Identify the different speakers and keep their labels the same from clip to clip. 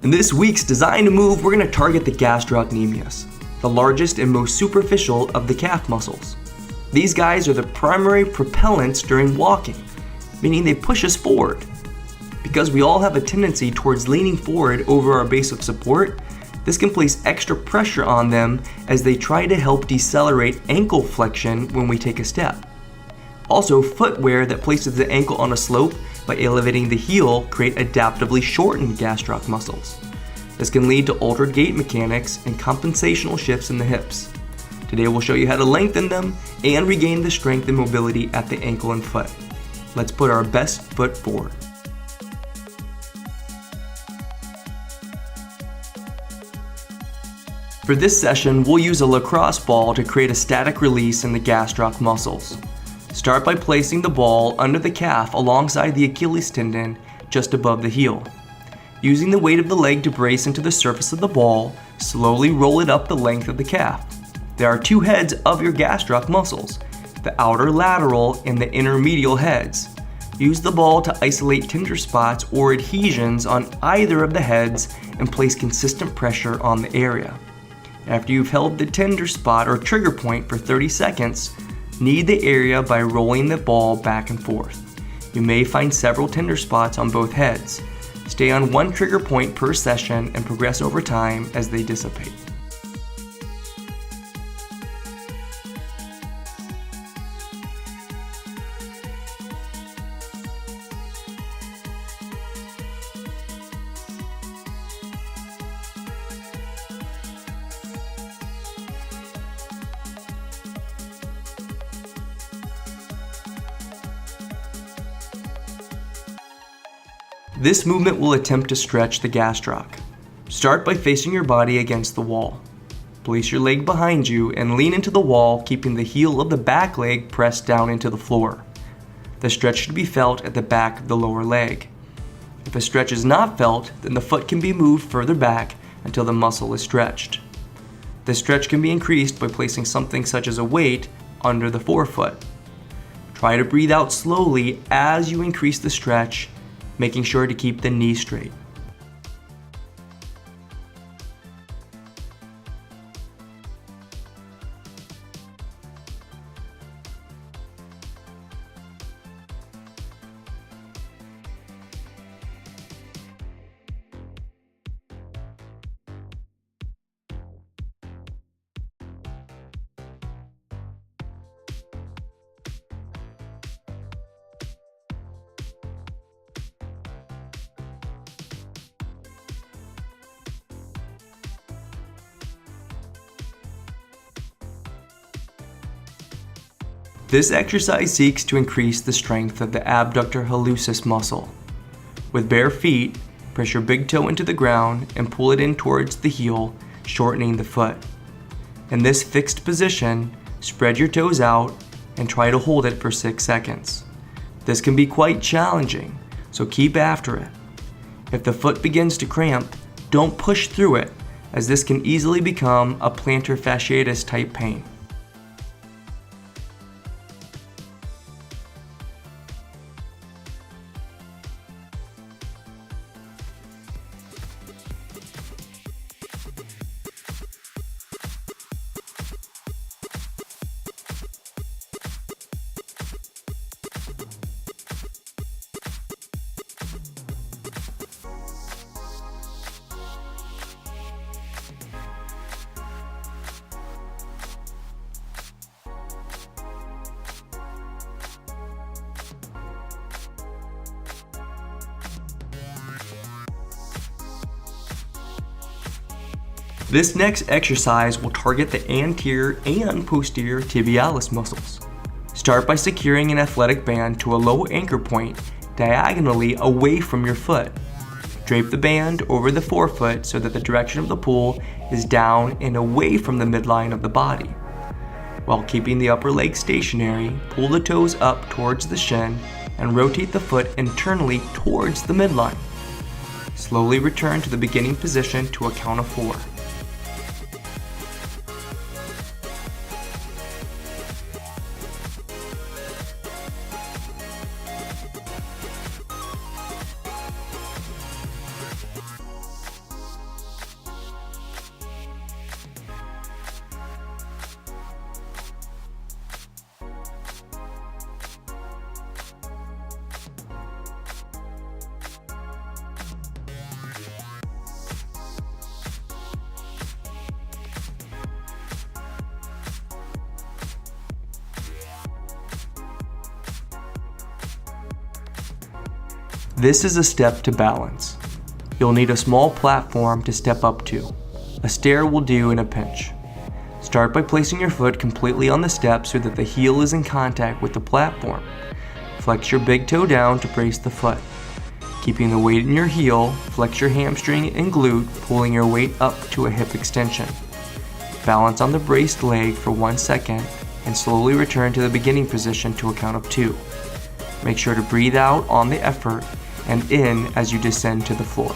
Speaker 1: In this week's Design to Move, we're going to target the gastrocnemius, the largest and most superficial of the calf muscles. These guys are the primary propellants during walking, meaning they push us forward. Because we all have a tendency towards leaning forward over our base of support, this can place extra pressure on them as they try to help decelerate ankle flexion when we take a step. Also, footwear that places the ankle on a slope by elevating the heel create adaptively shortened gastroc muscles. This can lead to altered gait mechanics and compensational shifts in the hips. Today we'll show you how to lengthen them and regain the strength and mobility at the ankle and foot. Let's put our best foot forward. For this session, we'll use a lacrosse ball to create a static release in the gastroc muscles. Start by placing the ball under the calf alongside the Achilles tendon just above the heel. Using the weight of the leg to brace into the surface of the ball, slowly roll it up the length of the calf. There are two heads of your gastroc muscles, the outer lateral and the inner medial heads. Use the ball to isolate tender spots or adhesions on either of the heads and place consistent pressure on the area. After you've held the tender spot or trigger point for 30 seconds, knead the area by rolling the ball back and forth. You may find several tender spots on both heads. Stay on one trigger point per session and progress over time as they dissipate. This movement will attempt to stretch the gastroc. Start by facing your body against the wall. Place your leg behind you and lean into the wall, keeping the heel of the back leg pressed down into the floor. The stretch should be felt at the back of the lower leg. If a stretch is not felt, then the foot can be moved further back until the muscle is stretched. The stretch can be increased by placing something such as a weight under the forefoot. Try to breathe out slowly as you increase the stretch, making sure to keep the knee straight. This exercise seeks to increase the strength of the abductor hallucis muscle. With bare feet, press your big toe into the ground and pull it in towards the heel, shortening the foot. In this fixed position, spread your toes out and try to hold it for 6 seconds. This can be quite challenging, so keep after it. If the foot begins to cramp, don't push through it, as this can easily become a plantar fasciitis type pain. This next exercise will target the anterior and posterior tibialis muscles. Start by securing an athletic band to a low anchor point diagonally away from your foot. Drape the band over the forefoot so that the direction of the pull is down and away from the midline of the body. While keeping the upper leg stationary, pull the toes up towards the shin and rotate the foot internally towards the midline. Slowly return to the beginning position to a count of 4. This is a step to balance. You'll need a small platform to step up to. A stair will do in a pinch. Start by placing your foot completely on the step so that the heel is in contact with the platform. Flex your big toe down to brace the foot. Keeping the weight in your heel, flex your hamstring and glute, pulling your weight up to a hip extension. Balance on the braced leg for 1 second and slowly return to the beginning position to a count of 2. Make sure to breathe out on the effort and in as you descend to the floor.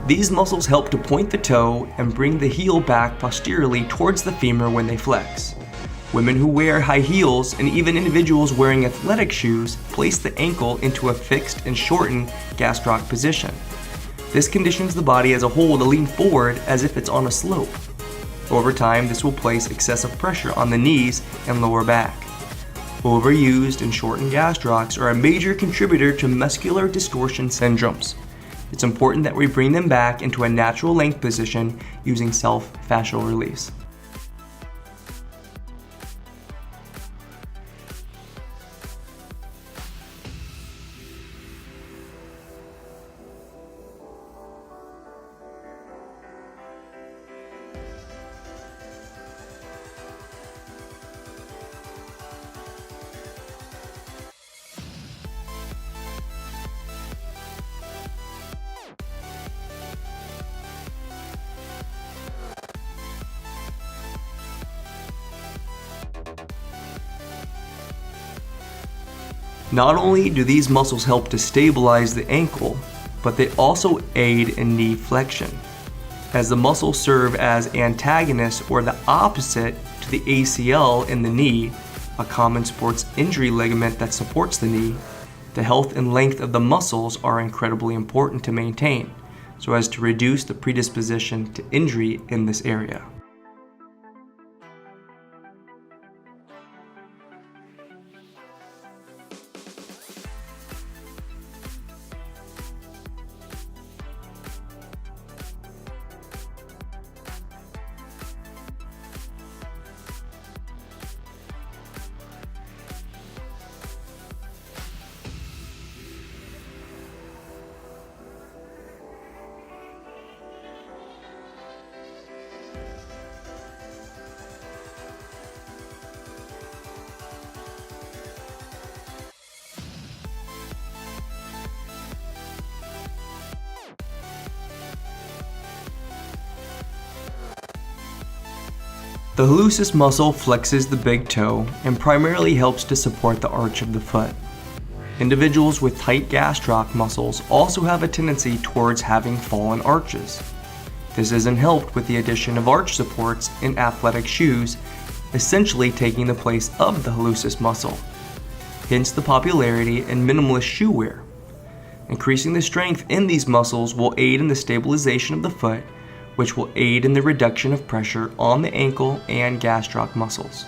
Speaker 1: These muscles help to point the toe and bring the heel back posteriorly towards the femur when they flex. Women who wear high heels and even individuals wearing athletic shoes place the ankle into a fixed and shortened gastroc position. This conditions the body as a whole to lean forward as if it's on a slope. Over time, this will place excessive pressure on the knees and lower back. Overused and shortened gastrocs are a major contributor to muscular distortion syndromes. It's important that we bring them back into a natural length position using self-fascial release. Not only do these muscles help to stabilize the ankle, but they also aid in knee flexion, as the muscles serve as antagonists or the opposite to the ACL in the knee, a common sports injury ligament that supports the knee. The health and length of the muscles are incredibly important to maintain, so as to reduce the predisposition to injury in this area. The hallucis muscle flexes the big toe and primarily helps to support the arch of the foot. Individuals with tight gastroc muscles also have a tendency towards having fallen arches. This isn't helped with the addition of arch supports in athletic shoes, essentially taking the place of the hallucis muscle. Hence the popularity in minimalist shoe wear. Increasing the strength in these muscles will aid in the stabilization of the foot, which will aid in the reduction of pressure on the ankle and gastroc muscles.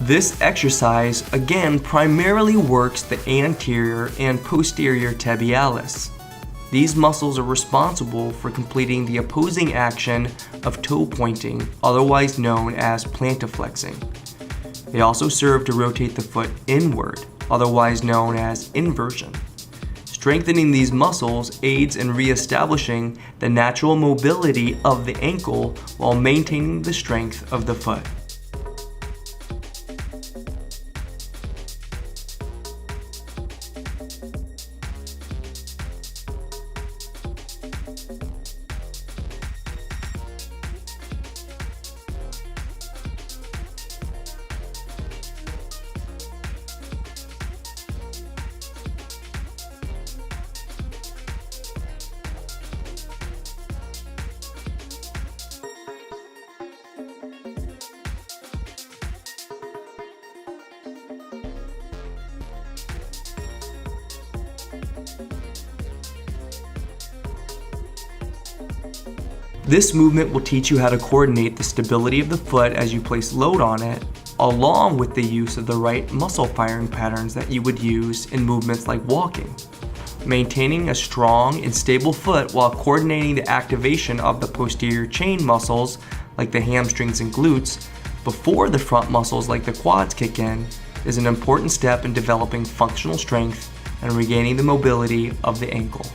Speaker 1: This exercise again primarily works the anterior and posterior tibialis. These muscles are responsible for completing the opposing action of toe pointing, otherwise known as plantarflexing. They also serve to rotate the foot inward, otherwise known as inversion. Strengthening these muscles aids in re-establishing the natural mobility of the ankle while maintaining the strength of the foot. This movement will teach you how to coordinate the stability of the foot as you place load on it, along with the use of the right muscle firing patterns that you would use in movements like walking. Maintaining a strong and stable foot while coordinating the activation of the posterior chain muscles like the hamstrings and glutes before the front muscles like the quads kick in is an important step in developing functional strength and regaining the mobility of the ankle.